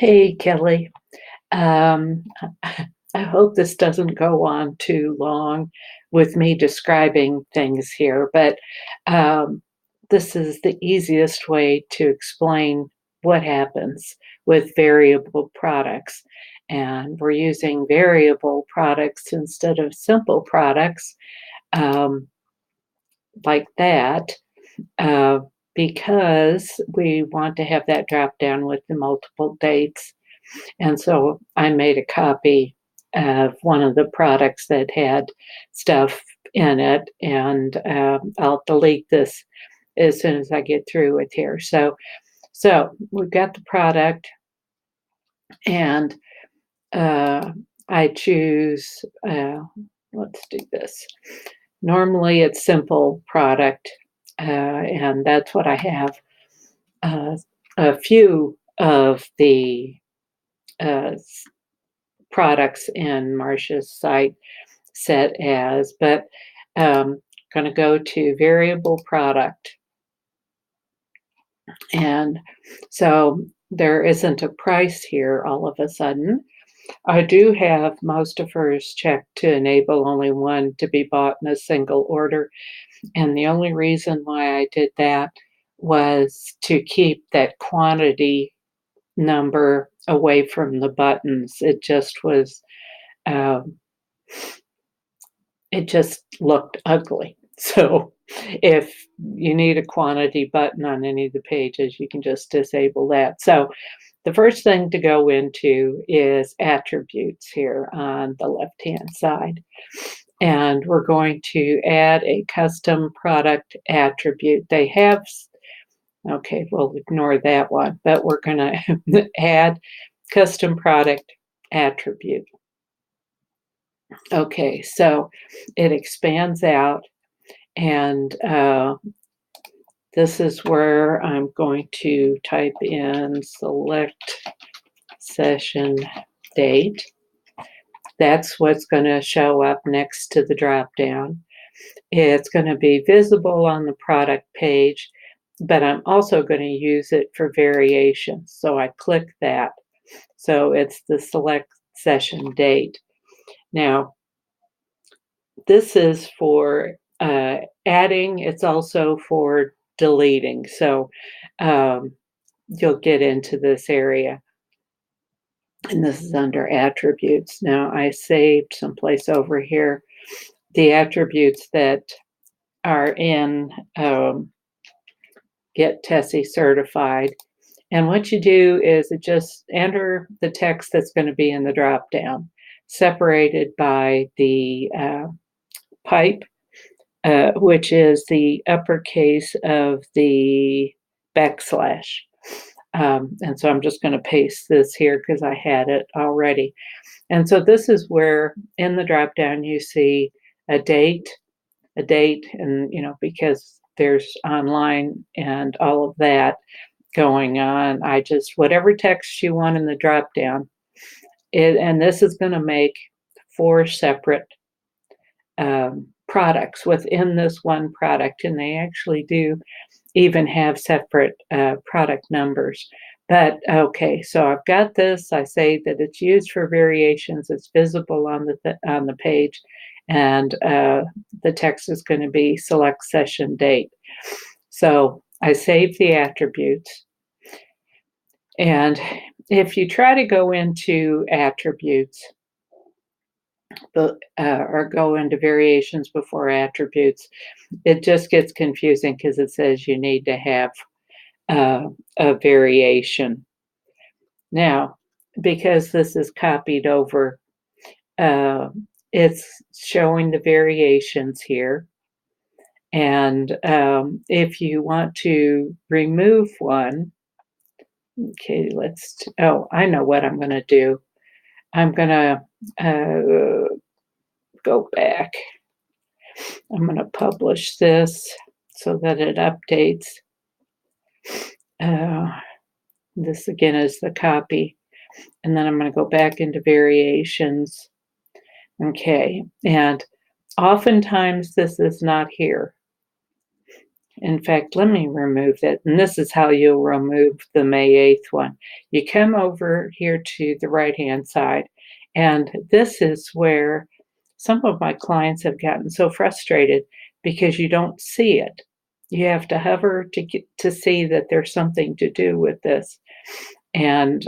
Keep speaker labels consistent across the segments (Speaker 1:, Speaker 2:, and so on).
Speaker 1: Hey, Kelly. Um, I hope this doesn't go on too long with me describing things here, but um, this is the easiest way to explain what happens with variable products. And we're using variable products instead of simple products um, like that uh, because we want to have that drop down with the multiple dates. And so I made a copy of one of the products that had stuff in it, and I'll delete this as soon as I get through with here. So we've got the product, and uh, I choose. Let's do this. Normally, it's simple product, and that's what I have. Uh, a few of the uh, products in Marcia's site set as, but going to go to variable product. And so there isn't a price here all of a sudden. I do have most of hers checked to enable only one to be bought in a single order. And the only reason why I did that was to keep that quantity number away from the buttons. Um, it just looked ugly. So if you need a quantity button on any of the pages, you can just disable that. So the first thing to go into is attributes here on the left-hand side. And we're going to add a custom product attribute. They have, okay, we'll ignore that one, but we're going to add custom product attribute. Okay, so it expands out, and this is where I'm going to type in select session date. That's what's going to show up next to the drop down. It's going to be visible on the product page, but I'm also going to use it for variations. So I click that. So it's the select session date. Now, this is for adding, it's also for deleting. So you'll get into this area. And this is under attributes. Now I saved someplace over here the attributes that are in Get Tessie Certified. And what you do is just enter the text that's going to be in the drop down, separated by the pipe, which is the uppercase of the backslash. And so I'm just going to paste this here because I had it already. And so this is where in the drop down you see a date, and because there's online and all of that going on, I just whatever text you want in the drop down, and this is going to make 4 separate products within this one product, and they actually do even have separate product numbers. But okay, so I've got this. I say that it's used for variations. It's visible on the page, and the text is going to be select session date. So I save the attributes, and if you try to go into attributes, or go into variations before attributes, it just gets confusing because it says you need to have a variation. Now, because this is copied over, it's showing the variations here. And if you want to remove one, okay, I know what I'm going to do. I'm going to go back. I'm going to publish this so that it updates. This again is the copy. And then I'm going to go back into variations. Okay, and oftentimes this is not here. In fact, let me remove that. And this is how you'll remove the May 8th one. You come over here to the right-hand side, and this is where some of my clients have gotten so frustrated because you don't see it. You have to hover to get to see that there's something to do with this. And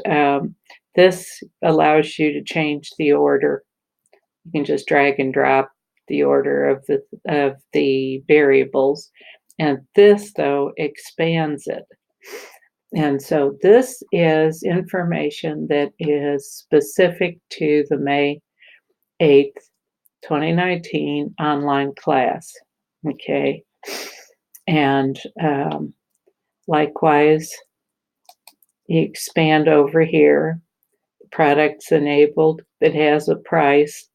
Speaker 1: this allows you to change the order. You can just drag and drop the order of the variables. And this, though, expands it. And so this is information that is specific to the May 8th, 2019 online class. Okay. And likewise, you expand over here, products enabled that has a price.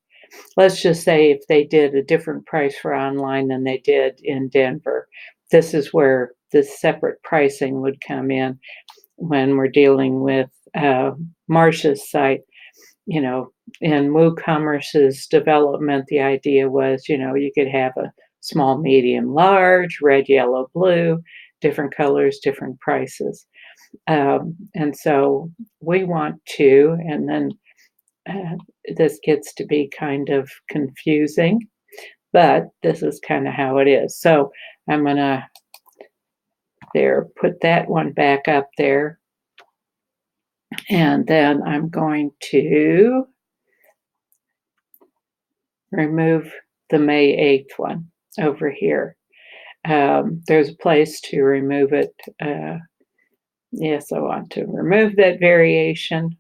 Speaker 1: Let's just say if they did a different price for online than they did in Denver, this is where this separate pricing would come in when we're dealing with Marcia's site. You know, in WooCommerce's development, the idea was, you could have a small, medium, large, red, yellow, blue, different colors, different prices. And so we want to, and then this gets to be kind of confusing, but this is kind of how it is. So I'm going to put that one back up there. And then I'm going to remove the May 8th one over here. There's a place to remove it. Yes, I want to remove that variation.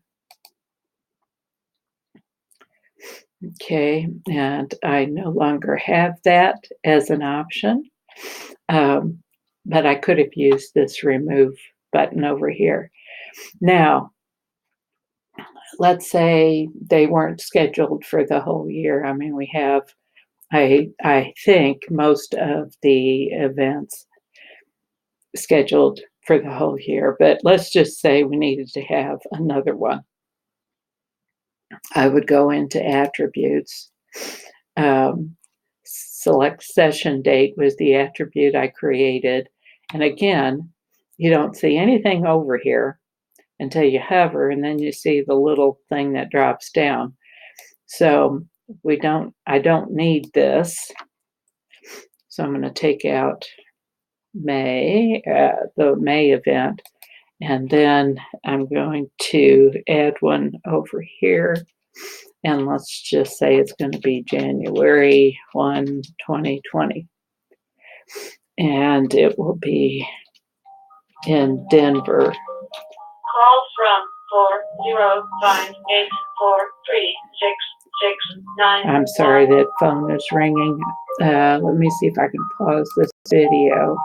Speaker 1: Okay, and I no longer have that as an option, but I could have used this remove button over here. Now, let's say they weren't scheduled for the whole year. I mean, we have, I think, most of the events scheduled for the whole year, but let's just say we needed to have another one. I would go into attributes. Select session date was the attribute I created. And again, you don't see anything over here until you hover, and then you see the little thing that drops down. So I don't need this. So I'm going to take out May, the May event, and then I'm going to add one over here. And let's just say it's going to be January 1, 2020. And it will be in Denver.
Speaker 2: Call from 405843669.
Speaker 1: I'm sorry, that phone is ringing. Let me see if I can pause this video.